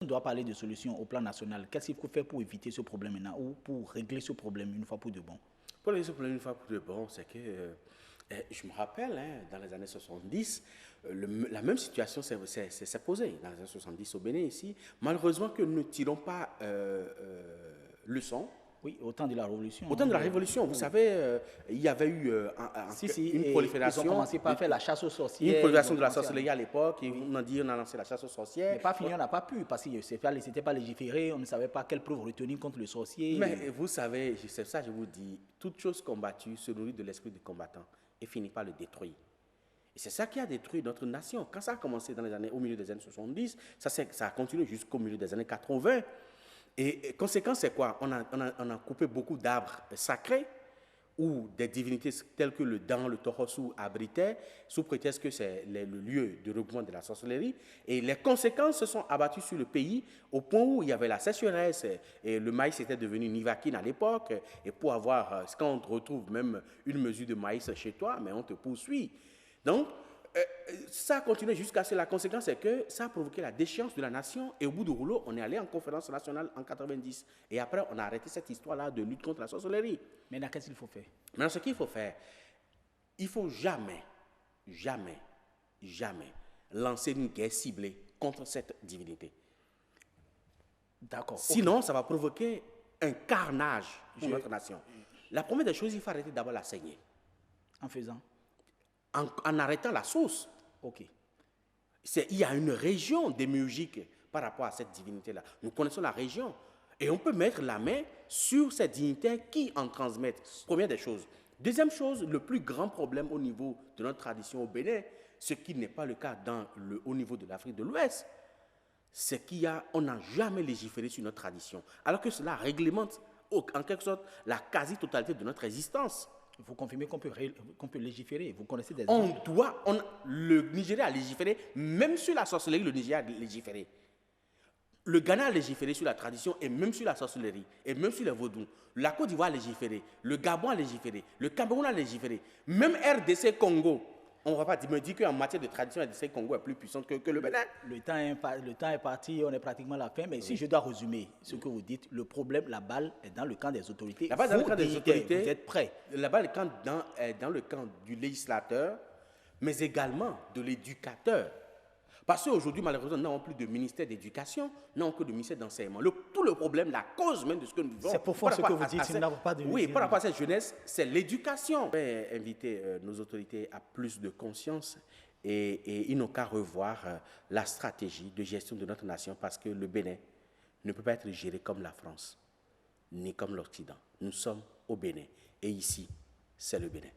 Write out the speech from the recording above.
On doit parler de solutions au plan national. Qu'est-ce qu'il faut faire pour éviter ce problème maintenant ou pour régler ce problème une fois pour de bon? Pour régler ce problème une fois pour de bon, c'est que je me rappelle, hein, dans les années 70, la même situation s'est posée dans les années 70 au Bénin ici. Malheureusement que nous ne tirons pas leçon. Oui, au temps de la Révolution. Au temps de la Révolution, vous savez, il y avait eu une prolifération. Ils ont commencé par faire la chasse aux sorcières. Une prolifération de la sorcellerie à l'époque. Et on a lancé la chasse aux sorcières. Mais pas fini, on n'a pas pu, parce que c'était pas légiféré, on ne savait pas quelle preuve retenir contre le sorcier. Mais vous savez, c'est ça, je vous dis, toute chose combattue se nourrit de l'esprit du combattant et finit par le détruire. Et c'est ça qui a détruit notre nation. Quand ça a commencé au milieu des années 70, ça a continué jusqu'au milieu des années 80. Et conséquence, c'est quoi? On a coupé beaucoup d'arbres sacrés où des divinités telles que le Dan, le Tohosu abritaient, sous prétexte que c'est le lieu de regroupement de la sorcellerie. Et les conséquences se sont abattues sur le pays au point où il y avait la sécheresse et le maïs était devenu nivaquine à l'époque. Et pour avoir, quand on retrouve même une mesure de maïs chez toi, mais on te poursuit. Donc, ça a continué jusqu'à ce que la conséquence est que ça a provoqué la déchéance de la nation et au bout du rouleau, on est allé en conférence nationale en 90. Et après, on a arrêté cette histoire-là de lutte contre la sorcellerie. Maintenant, qu'est-ce qu'il faut faire? Maintenant, ce qu'il faut faire, il ne faut jamais, jamais, jamais lancer une guerre ciblée contre cette divinité. D'accord. Sinon, okay, ça va provoquer un carnage pour notre nation. La première des choses, il faut arrêter d'abord la saignée. En faisant? En arrêtant la source. Ok. Il y a une région démiurgique par rapport à cette divinité-là. Nous connaissons la région. Et on peut mettre la main sur cette divinité qui en transmettent. Première des choses. Deuxième chose, le plus grand problème au niveau de notre tradition au Bénin, ce qui n'est pas le cas au niveau de l'Afrique de l'Ouest, c'est qu'on n'a jamais légiféré sur notre tradition. Alors que cela réglemente en quelque sorte la quasi-totalité de notre existence. Vous confirmez qu'on peut légiférer? Vous connaissez des... Le Nigeria a légiféré, même sur la sorcellerie, le Nigeria a légiféré. Le Ghana a légiféré sur la tradition et même sur la sorcellerie, et même sur les vaudous. La Côte d'Ivoire a légiféré, le Gabon a légiféré, le Cameroun a légiféré, même RDC Congo. On ne va pas me dire qu'en matière de tradition, RDC Congo est plus puissante que le Bénin. Le temps est parti, on est pratiquement à la fin, mais oui, si je dois résumer ce que vous dites, le problème, la balle est dans le camp des autorités. La balle est dans le camp des autorités. Vous êtes prêts? La balle est dans le camp du législateur, mais également de l'éducateur. Parce qu'aujourd'hui, malheureusement, nous n'avons plus de ministère d'éducation, nous n'avons que de ministère d'enseignement. Tout le problème, la cause même de ce que nous vivons... C'est profond ce que vous dites, nous n'avons pas de... Oui, par rapport à cette jeunesse, c'est l'éducation. Je vais inviter nos autorités à plus de conscience et ils n'ont qu'à revoir la stratégie de gestion de notre nation parce que le Bénin ne peut pas être géré comme la France, ni comme l'Occident. Nous sommes au Bénin et ici, c'est le Bénin.